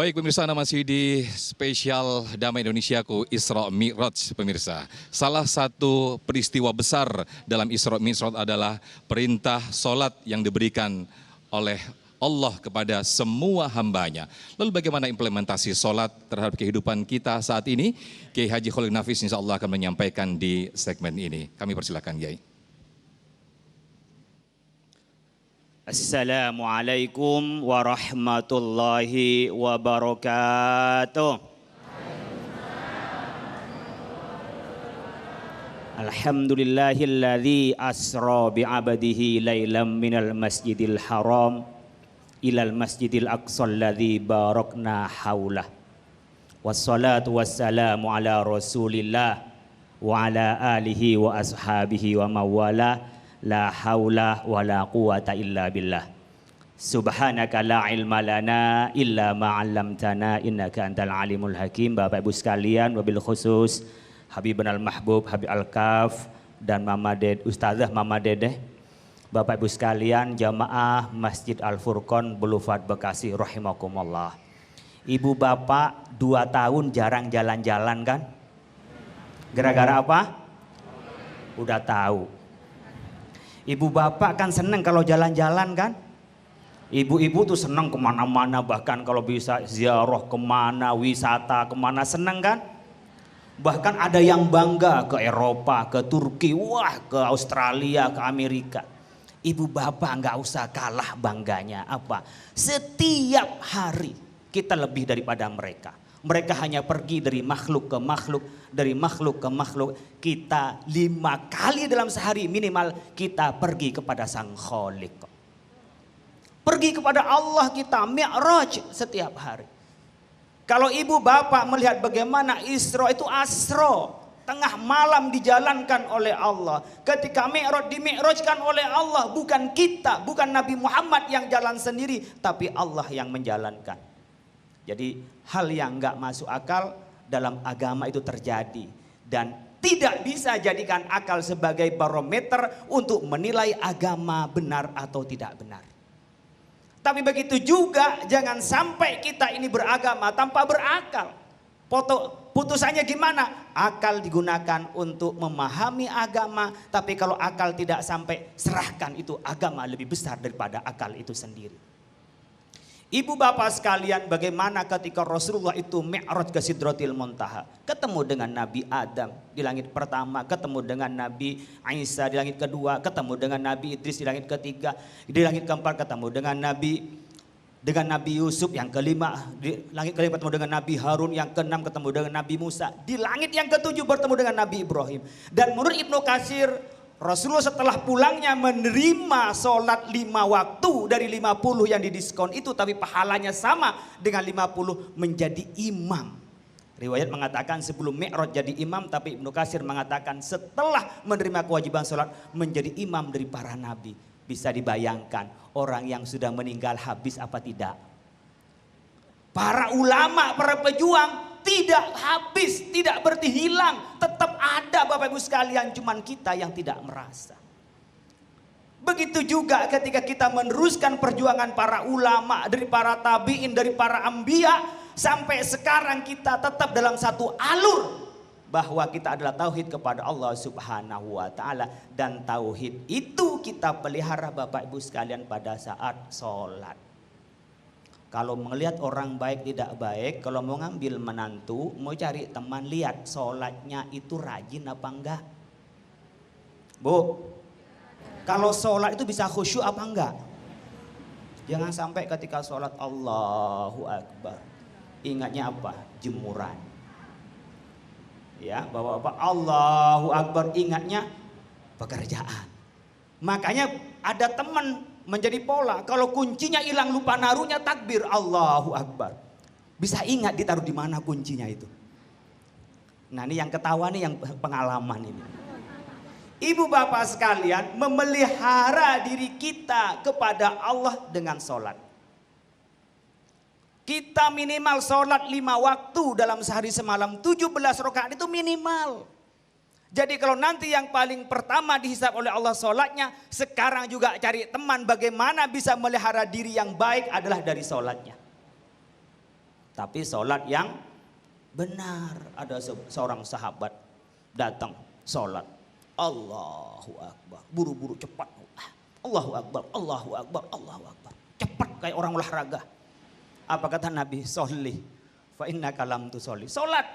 Baik pemirsa, Anda masih di spesial Damai Indonesiaku Isra Mi'raj pemirsa. Salah satu peristiwa besar dalam Isra Mi'raj adalah perintah solat yang diberikan oleh Allah kepada semua hambanya. Lalu bagaimana implementasi solat terhadap kehidupan kita saat ini? Kiai Haji Khalil Nafis insya Allah akan menyampaikan di segmen ini. Kami persilakan Kiai. Assalamualaikum warahmatullahi wabarakatuh. Alhamdulillahilladzi asra bi'abdihi laylam minal masjidil haram ilal masjidil aqsa alladzi barakna haulah. Wassalatu wassalamu ala rasulillah wa ala alihi wa ashabihi wa mawalah. La haula wa la quwata illa billah. Subhanaka la ilma lana illa ma 'allamtana innaka antal alimul hakim. Bapak Ibu sekalian, wabil khusus Habibun al-Mahbub, Habib Al-Kaf dan Mama Ded, Ustazah Mama Dedeh. Bapak Ibu sekalian, jamaah Masjid Al-Furqon Boulevard Bekasi rahimakumullah. Ibu bapak 2 tahun jarang jalan-jalan kan? Gara-gara apa? Udah tahu. Ibu bapak kan seneng kalau jalan-jalan kan? Ibu-ibu tuh seneng kemana-mana, bahkan kalau bisa ziarah kemana, wisata kemana, seneng kan? Bahkan ada yang bangga ke Eropa, ke Turki, wah ke Australia, ke Amerika. Ibu bapak nggak usah kalah bangganya apa? Setiap hari kita lebih daripada mereka. Mereka hanya pergi dari makhluk ke makhluk, dari makhluk ke makhluk. Kita 5 kali dalam sehari minimal kita pergi kepada Sang Khaliq. Pergi kepada Allah kita, mi'raj setiap hari. Kalau ibu bapak melihat bagaimana Isra itu asra, tengah malam dijalankan oleh Allah. Ketika mi'raj dimi'rajkan oleh Allah, bukan kita, bukan Nabi Muhammad yang jalan sendiri, tapi Allah yang menjalankan. Jadi hal yang nggak masuk akal dalam agama itu terjadi dan tidak bisa jadikan akal sebagai barometer untuk menilai agama benar atau tidak benar. Tapi begitu juga jangan sampai kita ini beragama tanpa berakal. Putusannya gimana? Akal digunakan untuk memahami agama, tapi kalau akal tidak sampai, serahkan itu, agama lebih besar daripada akal itu sendiri. Ibu bapak sekalian, bagaimana ketika Rasulullah itu mi'raj ke Sidratil Muntaha, ketemu dengan Nabi Adam di langit pertama, ketemu dengan Nabi Isa di langit kedua, ketemu dengan Nabi Idris di langit ketiga, di langit keempat ketemu dengan Nabi Yusuf, yang kelima di langit kelima ketemu dengan Nabi Harun, yang keenam ketemu dengan Nabi Musa, di langit yang ketujuh bertemu dengan Nabi Ibrahim. Dan menurut Ibnu Katsir, Rasulullah setelah pulangnya menerima sholat 5 waktu dari 50 yang didiskon itu, tapi pahalanya sama dengan 50 menjadi imam. Riwayat mengatakan sebelum mi'raj jadi imam, tapi Ibnu Katsir mengatakan setelah menerima kewajiban sholat menjadi imam dari para nabi. Bisa dibayangkan orang yang sudah meninggal habis apa tidak? Para ulama, para pejuang tidak habis, tidak berarti hilang, tetap ada Bapak Ibu sekalian, cuman kita yang tidak merasa. Begitu juga ketika kita meneruskan perjuangan para ulama, dari para tabi'in, dari para anbiya, sampai sekarang kita tetap dalam satu alur bahwa kita adalah tauhid kepada Allah Subhanahu wa taala, dan tauhid itu kita pelihara Bapak Ibu sekalian pada saat sholat. Kalau melihat orang baik tidak baik, kalau mau ngambil menantu, mau cari teman, lihat sholatnya itu rajin apa enggak. Bu, kalau sholat itu bisa khusyuk apa enggak? Jangan sampai ketika sholat Allahu Akbar, ingatnya apa? Jemuran. Ya, bapak-bapak, Allahu Akbar ingatnya pekerjaan. Makanya ada teman menjadi pola, kalau kuncinya hilang lupa naruhnya takbir Allahu Akbar. Bisa ingat ditaruh di mana kuncinya itu. Nah ini yang ketawa nih, yang pengalaman ini. Ibu bapak sekalian, memelihara diri kita kepada Allah dengan sholat. Kita minimal sholat 5 waktu dalam sehari semalam, 17 rakaat itu minimal. Jadi kalau nanti yang paling pertama dihisab oleh Allah sholatnya, sekarang juga cari teman bagaimana bisa melihara diri yang baik adalah dari sholatnya. Tapi sholat yang benar. Ada seorang sahabat datang sholat. Allahu Akbar. Buru-buru cepat. Allahu Akbar, Allahu Akbar, Allahu Akbar. Cepat kayak orang olahraga. Apa kata Nabi? Sholli. Fa innaka lam tusolli. Sholat.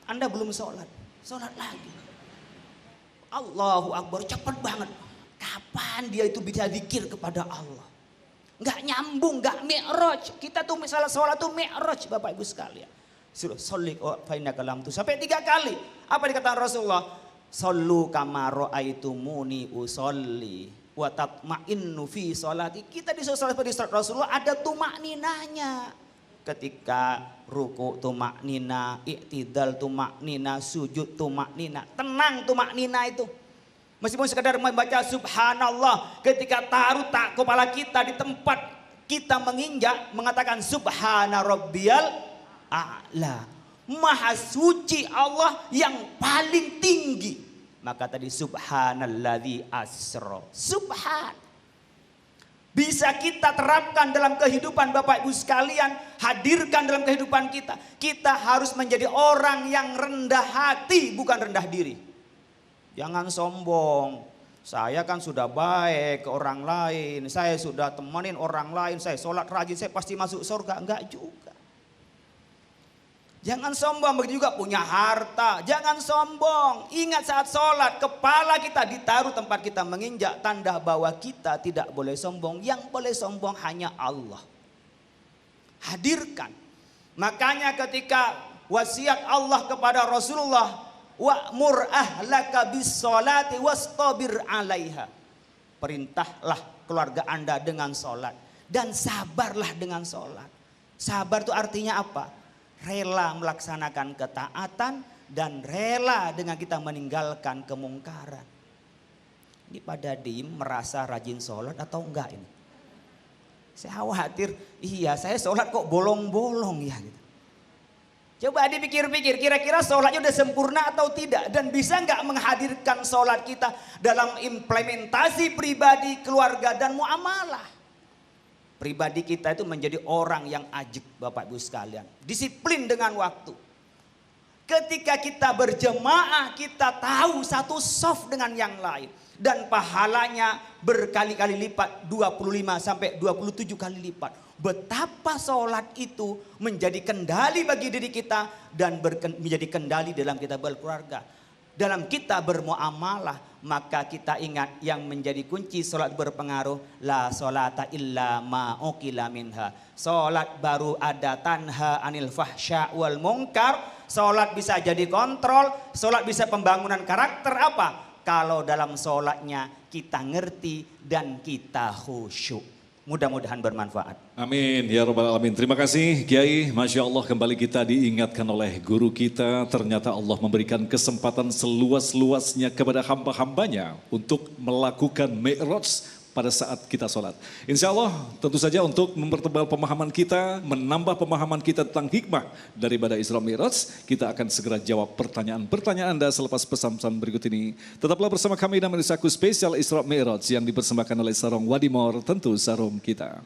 Anda belum sholat. Sholat lagi. Allahu Akbar. Cepat banget. Kapan dia itu bisa zikir kepada Allah? Nggak nyambung, nggak mi'raj. Kita tuh misalnya sholat tuh mi'raj Bapak Ibu sekalian. Suruh sholli fa innaka lam tusolli. Sampai 3 kali. Apa dikatakan Rasulullah? Sallu kama ra'aitumuni usolli wa tatma'innu fi sholati. Kita di sholat seperti Rasulullah ada tumakninanya. Ketika ruku tumaknina, i'tidal tumaknina, sujud tumaknina. Tenang tumaknina itu. Meskipun sekedar membaca subhanallah, ketika taruh kepala kita di tempat kita menginjak, mengatakan subhana rabbiyal a'la. Maha suci Allah yang paling tinggi. Maka tadi subhanalladzi asra. Subhan. Bisa kita terapkan dalam kehidupan Bapak Ibu sekalian, hadirkan dalam kehidupan kita. Kita harus menjadi orang yang rendah hati, bukan rendah diri. Jangan sombong. Saya kan sudah baik ke orang lain. Saya sudah temenin orang lain. Saya sholat rajin. Saya pasti masuk surga. Enggak juga. Jangan sombong. Begitu juga punya harta. Jangan sombong. Ingat saat sholat. Kepala kita ditaruh tempat kita menginjak. Tanda bahwa kita tidak boleh sombong. Yang boleh sombong hanya Allah. Hadirkan. Makanya ketika wasiat Allah kepada Rasulullah. Wa'mur ahlaka bis sholati wastabir alaiha. Perintahlah keluarga Anda dengan sholat. Dan sabarlah dengan sholat. Sabar itu artinya apa? Rela melaksanakan ketaatan. Dan rela dengan kita meninggalkan kemungkaran. Ini pada diem merasa rajin sholat atau enggak ini? Saya khawatir, iya saya sholat kok bolong-bolong ya gitu. Coba dipikir-pikir, kira-kira sholatnya udah sempurna atau tidak? Dan bisa nggak menghadirkan sholat kita dalam implementasi pribadi, keluarga, dan muamalah? Pribadi kita itu menjadi orang yang ajib Bapak Ibu sekalian. Disiplin dengan waktu. Ketika kita berjemaah, kita tahu satu saf dengan yang lain. Dan pahalanya berkali-kali lipat, 25 sampai 27 kali lipat. Betapa sholat itu menjadi kendali bagi diri kita dan menjadi kendali dalam kita berkeluarga. Dalam kita bermuamalah, maka kita ingat yang menjadi kunci sholat berpengaruh. La sholata illa ma'ukila minha. Sholat baru ada tanha anil fahsya wal munkar. Sholat bisa jadi kontrol, sholat bisa pembangunan karakter apa? Kalau dalam sholatnya kita ngerti dan kita khusyuk. Mudah-mudahan bermanfaat. Amin ya rabbal alamin. Terima kasih Kiai. Masya Allah kembali kita diingatkan oleh guru kita. Ternyata Allah memberikan kesempatan seluas-luasnya kepada hamba-hambanya untuk melakukan mi'raj pada saat kita sholat. Insya Allah tentu saja untuk mempertebal pemahaman kita, menambah pemahaman kita tentang hikmah daripada Isra Mi'raj, kita akan segera jawab pertanyaan-pertanyaan Anda selepas pesan-pesan berikut ini. Tetaplah bersama kami dalam Indonesia spesial Isra Mi'raj yang dipersembahkan oleh Sarung Wadimor, tentu sarung kita.